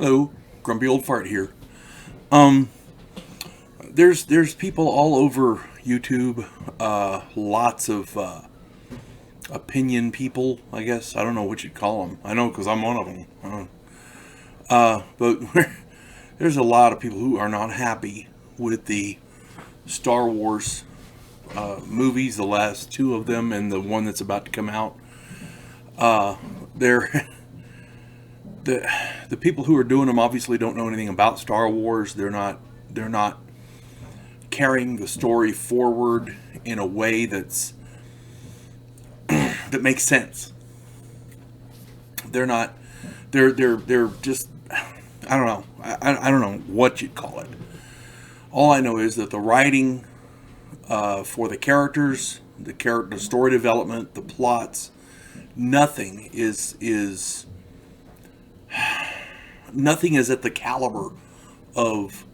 Hello, Grumpy Old Fart here. Um, there's people all over YouTube. Lots of opinion people. I guess I don't know what you'd call them. I know because I'm one of them. But there's a lot of people who are not happy with the Star Wars movies, the last two of them, and the one that's about to come out. They're the people who are doing them obviously don't know anything about Star Wars. They're not carrying the story forward in a way that makes sense. They're not. They're just. I don't know. I don't know what you'd call it. All I know is that the writing for the characters, the story development, the plots, nothing is nothing is at the caliber of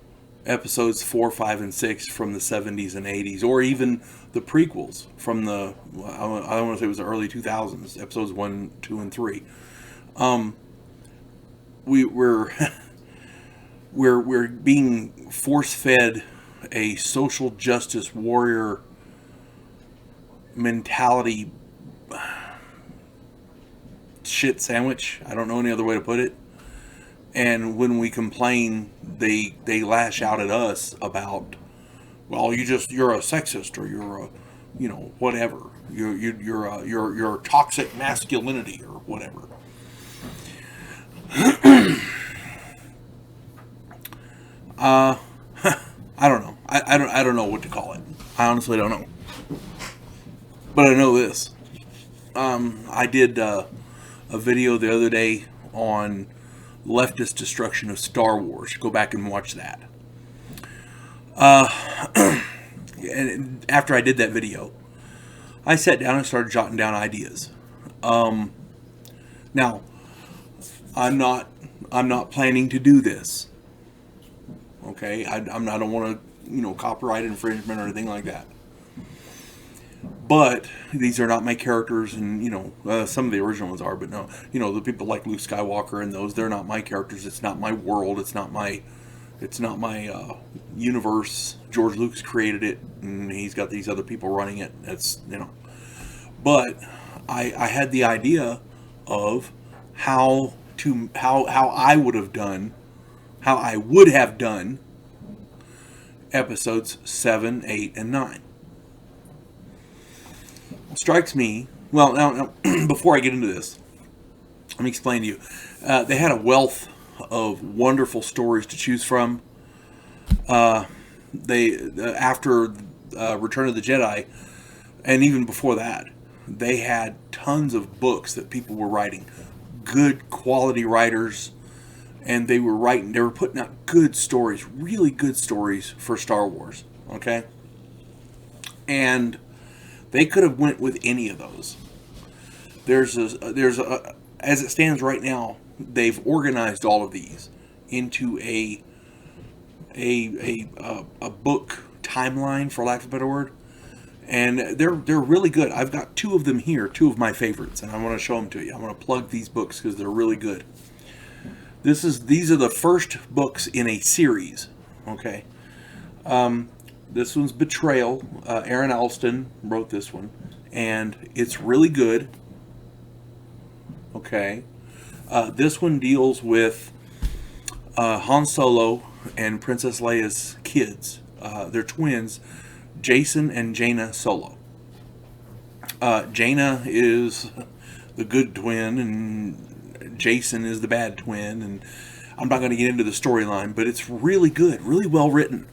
episodes 4, 5, and 6 from the 70s and 80s, or even the prequels from I don't want to say it was the early 2000s, episodes 1, 2, and 3. We're we're being force fed a social justice warrior mentality shit sandwich. I don't know any other way to put it. And when we complain, they lash out at us about, well, you're a sexist, or you're a, whatever. You're toxic masculinity, or whatever. uh, I don't know. I don't know what to call it. I honestly don't know. But I know this. I did a video the other day on leftist destruction of Star Wars. Go back and watch that. And after I did that video, I sat down and started jotting down ideas. Now, I'm not planning to do this. Okay, I don't want to copyright infringement or anything like that. But these are not my characters, and some of the original ones are, but no, the people like Luke Skywalker and those, they're not my characters. It's not my world. It's not my universe. George Lucas created it, and he's got these other people running it. But I had the idea of how I would have done, episodes 7, 8, and 9. Strikes me. Well, now before I get into this, let me explain to you. They had a wealth of wonderful stories to choose from. After Return of the Jedi, and even before that, they had tons of books that people were writing. Good quality writers, and they were putting out good stories, really good stories for Star Wars. Okay, and they could have went with any of those. There's as it stands right now, they've organized all of these into a book timeline, for lack of a better word, and they're really good. I've got two of them here, two of my favorites, and I want to show them to you. I want to plug these books because they're really good. These are the first books in a series. Okay. This one's Betrayal. Aaron Alston wrote this one, and it's really good. Okay. This one deals with Han Solo and Princess Leia's kids. They're twins, Jason and Jaina Solo. Jaina is the good twin, and Jason is the bad twin, and I'm not going to get into the storyline, but it's really good, really well written.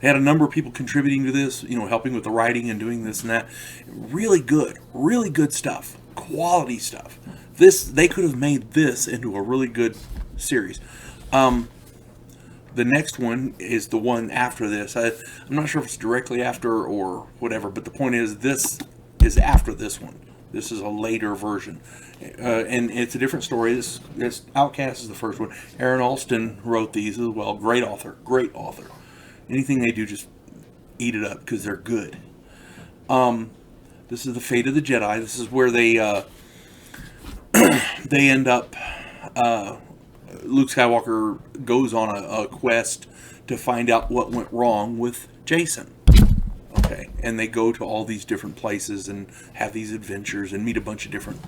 They had a number of people contributing to this, helping with the writing and doing this and that. Really good stuff, quality stuff. They could have made this into a really good series. The next one is the one after this. I'm not sure if it's directly after or whatever, but the point is this is after this one. This is a later version, and it's a different story. This Outcast is the first one. Aaron Alston wrote these as well. Great author. Anything they do, just eat it up because they're good. This is the Fate of the Jedi. This is where they they end up Luke Skywalker goes on a quest to find out what went wrong with Jason. Okay, and they go to all these different places and have these adventures and meet a bunch of different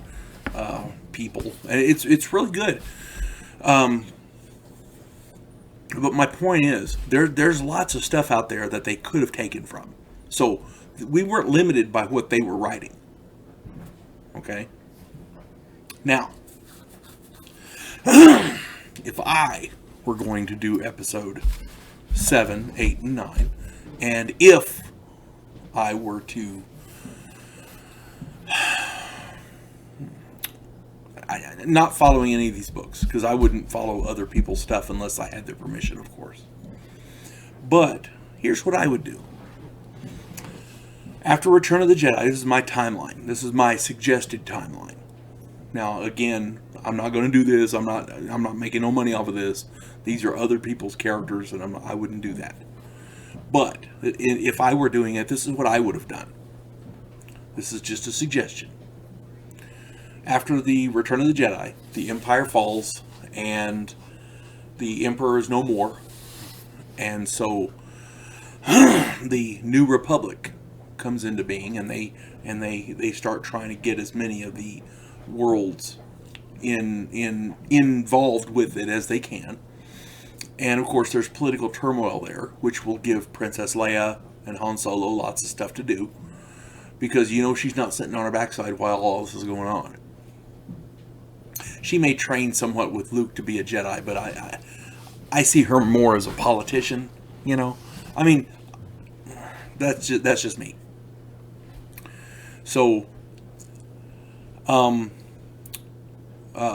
people, and it's really good. But my point is, there's lots of stuff out there that they could have taken from. So we weren't limited by what they were writing. Okay? Now, if I were going to do episode 7, 8, and 9, and if I were to... not following any of these books, because I wouldn't follow other people's stuff unless I had their permission, of course. But here's what I would do. After Return of the Jedi, this is my timeline. This is my suggested timeline. Now, again, I'm not going to do this. I'm not making no money off of this. These are other people's characters, and I wouldn't do that. But if I were doing it, this is what I would have done. This is just a suggestion. After the Return of the Jedi, the Empire falls, and the Emperor is no more, and so the New Republic comes into being, and they start trying to get as many of the worlds involved with it as they can. And of course, there's political turmoil there, which will give Princess Leia and Han Solo lots of stuff to do, because she's not sitting on her backside while all this is going on. She may train somewhat with Luke to be a Jedi, but I see her more as a politician. I mean, that's just me. So, the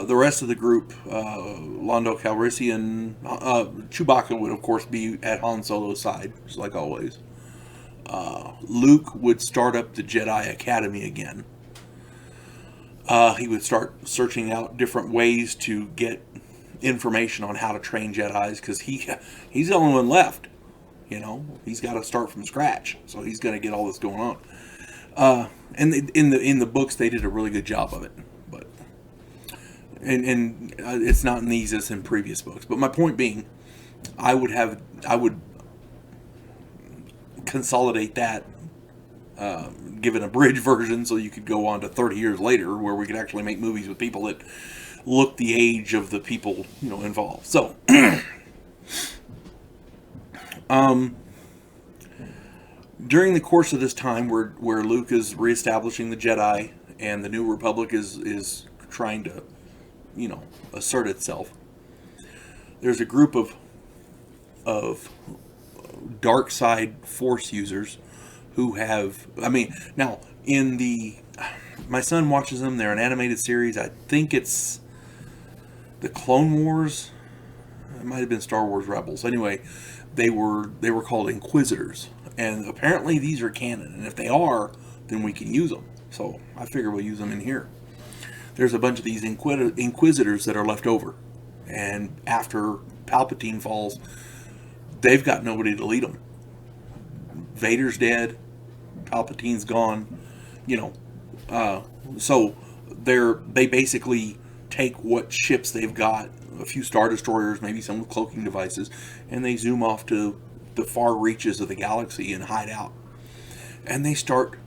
rest of the group, Lando Calrissian, Chewbacca would of course be at Han Solo's side, just like always. Luke would start up the Jedi Academy again. He would start searching out different ways to get information on how to train Jedis, because he's the only one left. He's got to start from scratch, so he's going to get all this going on. And in the books, they did a really good job of it, but and it's not in these as in previous books. But my point being, I would consolidate that. Given a bridge version, so you could go on to 30 years later, where we could actually make movies with people that look the age of the people involved. So, during the course of this time, where Luke is reestablishing the Jedi and the New Republic is trying to, assert itself, there's a group of dark side Force users who have, now my son watches them. They're an animated series. I think it's the Clone Wars. It might have been Star Wars Rebels. Anyway, they were called Inquisitors, and apparently these are canon. And if they are, then we can use them. So I figure we'll use them in here. There's a bunch of these Inquisitors that are left over, and after Palpatine falls, they've got nobody to lead them. Vader's dead. Palpatine's gone, so they basically take what ships they've got, a few Star Destroyers, maybe some with cloaking devices, and they zoom off to the far reaches of the galaxy and hide out. And they start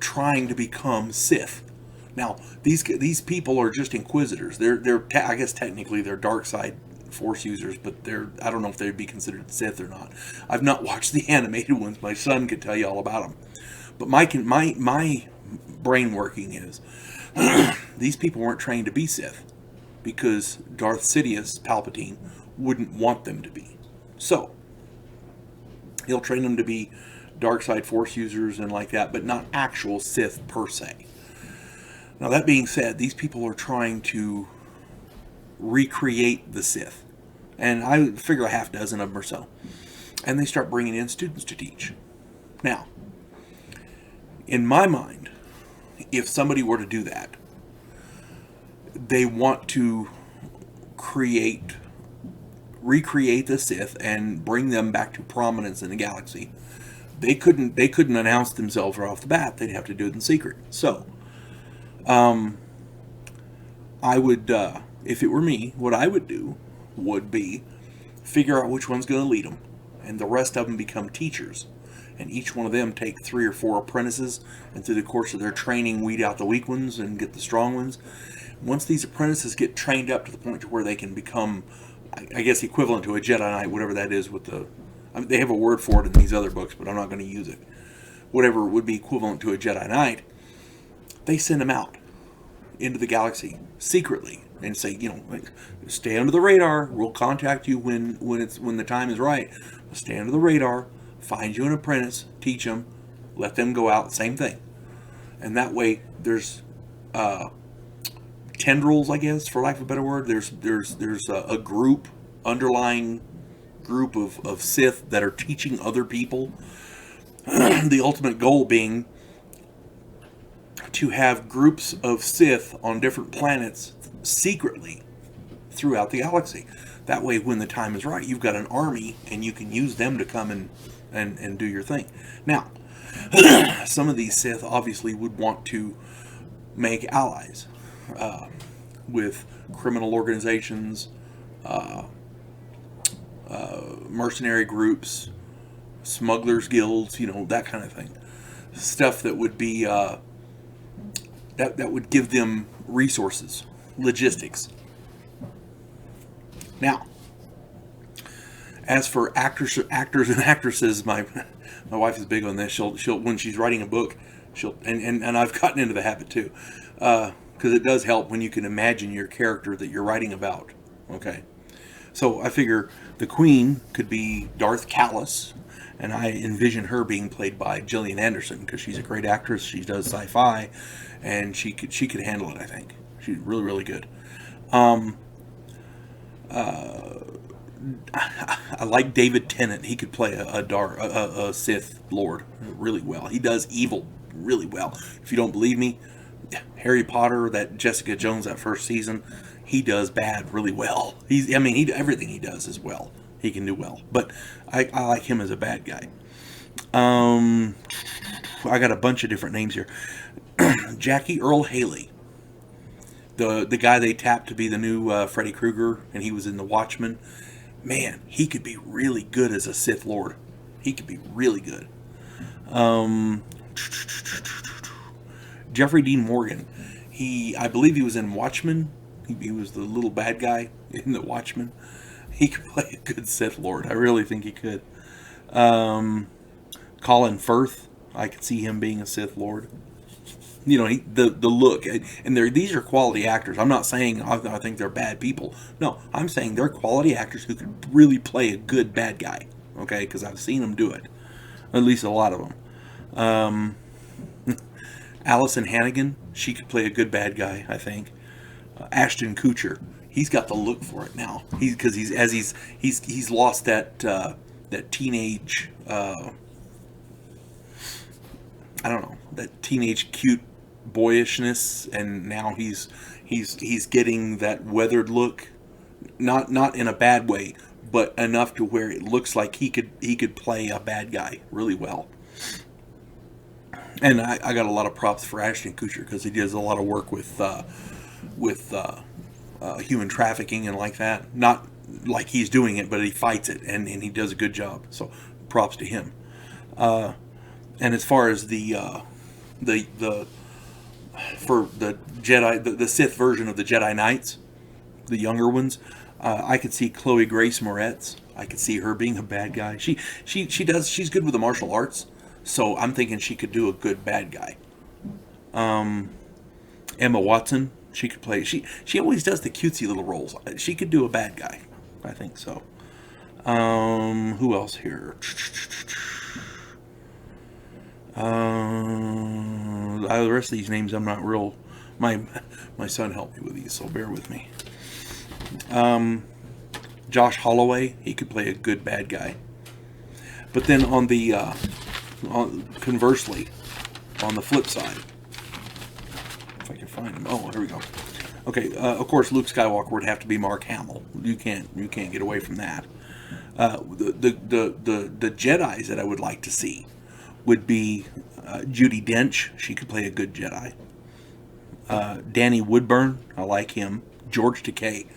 trying to become Sith. Now, these people are just Inquisitors. They're I guess technically they're dark side Force users, but I don't know if they'd be considered Sith or not. I've not watched the animated ones. My son could tell you all about them. But my brain working is these people weren't trained to be Sith, because Darth Sidious, Palpatine, wouldn't want them to be. So he'll train them to be dark side Force users and like that, but not actual Sith per se. Now, that being said, these people are trying to recreate the Sith. And I figure a half dozen of them or so. And they start bringing in students to teach. Now, in my mind, if somebody were to do that, they want to recreate the Sith and bring them back to prominence in the galaxy. They couldn't announce themselves right off the bat. They'd have to do it in secret. So, I would if it were me, what I would do would be figure out which one's going to lead them, and the rest of them become teachers. And each one of them take 3 or 4 apprentices, and through the course of their training, weed out the weak ones and get the strong ones. Once these apprentices get trained up to the point to where they can become, I guess, equivalent to a Jedi Knight, whatever that is with the... I mean, they have a word for it in these other books, but I'm not going to use it. Whatever would be equivalent to a Jedi Knight, they send them out into the galaxy secretly and say, stay under the radar. We'll contact you when the time is right. Stay under the radar. Find you an apprentice. Teach them. Let them go out. Same thing. And that way, there's tendrils, I guess, for lack of a better word. There's a group, underlying group of Sith that are teaching other people. The ultimate goal being to have groups of Sith on different planets secretly throughout the galaxy. That way, when the time is right, you've got an army and you can use them to come and do your thing. Now, some of these Sith obviously would want to make allies with criminal organizations, mercenary groups, smugglers guilds, that kind of thing. Stuff that would be that would give them resources, logistics. Now, as for actors and actresses, my wife is big on this. She'll when she's writing a book, and I've gotten into the habit too, because it does help when you can imagine your character that you're writing about. Okay, so I figure the Queen could be Darth Callus, and I envision her being played by Gillian Anderson because she's a great actress. She does sci-fi, and she could handle it. I think she's really, really good. I like David Tennant. He could play a Sith Lord really well. He does evil really well. If you don't believe me, Harry Potter, that Jessica Jones, that first season, he does bad really well. Everything he does is well. He can do well. But I like him as a bad guy. I got a bunch of different names here. Jackie Earl Haley. The guy they tapped to be the new Freddy Krueger, and he was in The Watchmen. Man, he could be really good as a Sith Lord. He could be really good. Jeffrey Dean Morgan. I believe he was in Watchmen. He was the little bad guy in The Watchmen. He could play a good Sith Lord. I really think he could. Colin Firth. I could see him being a Sith Lord. The look, and these are quality actors. I'm not saying I think they're bad people. No, I'm saying they're quality actors who could really play a good bad guy. Okay, because I've seen them do it, at least a lot of them. Allison Hannigan, she could play a good bad guy, I think. Ashton Kutcher, he's got the look for it now. He's lost that teenage. I don't know, that teenage cute boyishness, and now he's getting that weathered look, not in a bad way, but enough to where it looks like he could play a bad guy really well. And I got a lot of props for Ashton Kutcher because he does a lot of work with human trafficking and like that. Not like he's doing it, but he fights it, and he does a good job. So props to him. And as far as for the Jedi, the Sith version of the Jedi Knights, the younger ones, I could see Chloe Grace Moretz. I could see her being a bad guy. She's good with the martial arts, so I'm thinking she could do a good bad guy. Emma Watson, she could play. She always does the cutesy little roles. She could do a bad guy. I think so. Who else here? The rest of these names I'm not real. My son helped me with these, so bear with me. Josh Holloway, he could play a good bad guy. But then conversely, on the flip side, if I can find him. Oh, here we go. Okay, of course, Luke Skywalker would have to be Mark Hamill. You can't get away from that. The Jedis that I would like to see would be Judi Dench. She could play a good Jedi. Danny Woodburn, I like him. George Takei.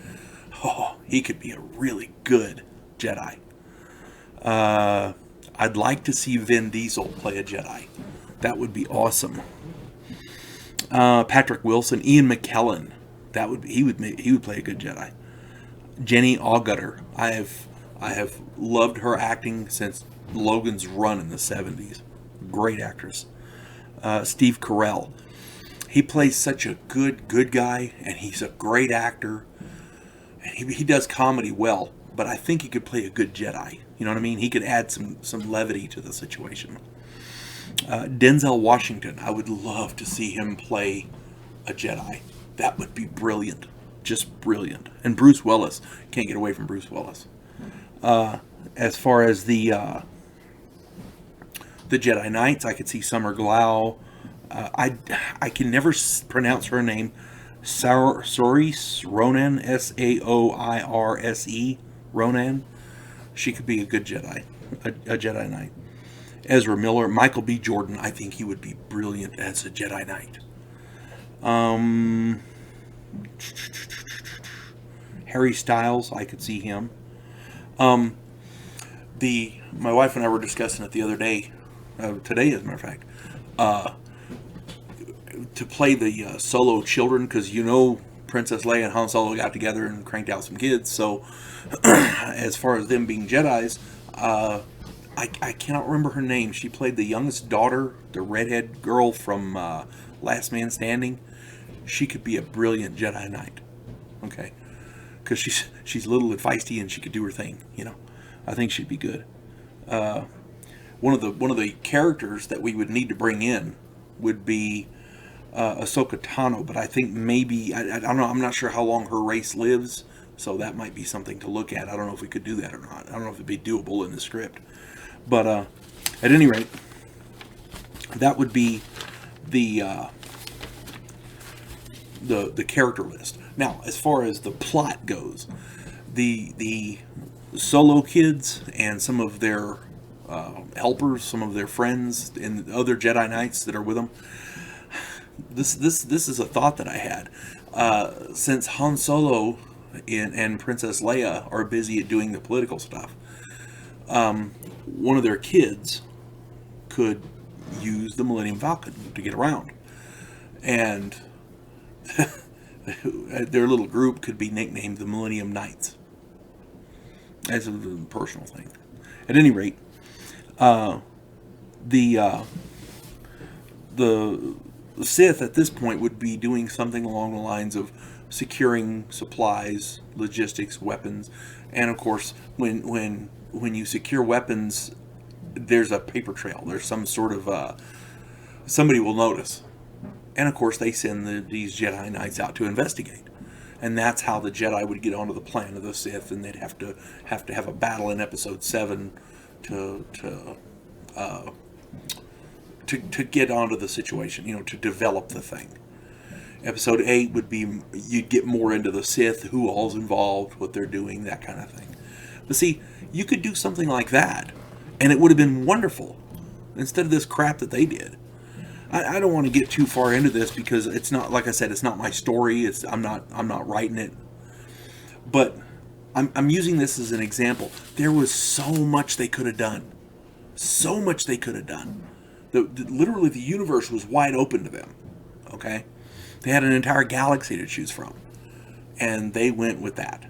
Oh, he could be a really good Jedi. I'd like to see Vin Diesel play a Jedi. That would be awesome. Patrick Wilson, Ian McKellen. He would play a good Jedi. Jenny Agutter. I have loved her acting since Logan's Run in the 70s. Great actress. Steve Carell. He plays such a good guy, and he's a great actor. And he does comedy well, but I think he could play a good Jedi. You know what I mean? He could add some levity to the situation. Denzel Washington. I would love to see him play a Jedi. That would be brilliant. Just brilliant. And Bruce Willis. Can't get away from Bruce Willis. As far as the Jedi Knights, I could see Summer Glau. I can never pronounce her name. Saoirse Ronan, Saoirse Ronan. She could be a good Jedi, a Jedi Knight. Ezra Miller, Michael B. Jordan. I think he would be brilliant as a Jedi Knight. Harry Styles, I could see him. My wife and I were discussing it the other day, today as a matter of fact, to play the Solo children, because Princess Leia and Han Solo got together and cranked out some kids. So as far as them being Jedis, I cannot remember her name. She played the youngest daughter, the redhead girl from Last Man Standing. She could be a brilliant Jedi Knight. Okay, because she's little and feisty, and she could do her thing. I think she'd be good. One of the characters that we would need to bring in would be Ahsoka Tano, but I think maybe I don't know. I'm not sure how long her race lives, so that might be something to look at. I don't know if we could do that or not. I don't know if it'd be doable in the script, but at any rate, that would be the character list. Now, as far as the plot goes, the Solo kids and some of their helpers, some of their friends, and other Jedi Knights that are with them. This is a thought that I had. Since Han Solo and Princess Leia are busy at doing the political stuff, one of their kids could use the Millennium Falcon to get around, and their little group could be nicknamed the Millennium Knights. That's a personal thing. At any rate, the Sith at this point would be doing something along the lines of securing supplies, logistics, weapons, and of course, when you secure weapons, there's a paper trail. There's some sort of somebody will notice, and of course, they send these Jedi Knights out to investigate. And that's how the Jedi would get onto the plan of the Sith, and they'd have to have a battle in Episode 7 to get onto the situation, to develop the thing. Episode 8 would be, you'd get more into the Sith, who all's involved, what they're doing, that kind of thing. But see, you could do something like that, and it would have been wonderful, instead of this crap that they did. I don't want to get too far into this because it's not, like I said, it's not my story. I'm not writing it, but I'm using this as an example. There was so much they could have done, so much they could have done. Literally, the universe was wide open to them. Okay, they had an entire galaxy to choose from, and they went with that.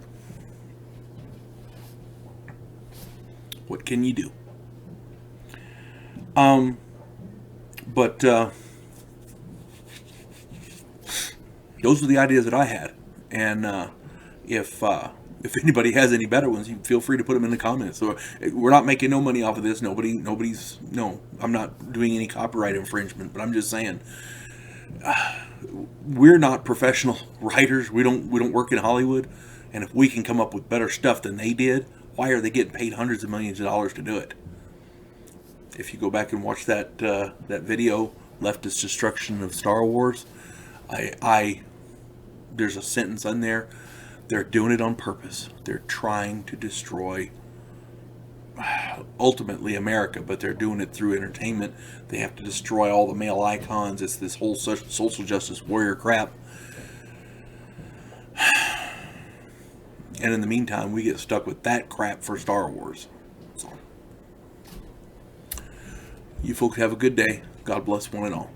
What can you do? But those were the ideas that I had, and if anybody has any better ones, you feel free to put them in the comments. So we're not making no money off of this. I'm not doing any copyright infringement, but I'm just saying we're not professional writers. We don't work in Hollywood, and if we can come up with better stuff than they did, why are they getting paid hundreds of millions of dollars to do it? If you go back and watch that video, Leftist Destruction of Star Wars, there's a sentence in there. They're doing it on purpose. They're trying to destroy, ultimately, America, but they're doing it through entertainment. They have to destroy all the male icons. It's this whole social justice warrior crap. And in the meantime, we get stuck with that crap for Star Wars. So, you folks have a good day. God bless one and all.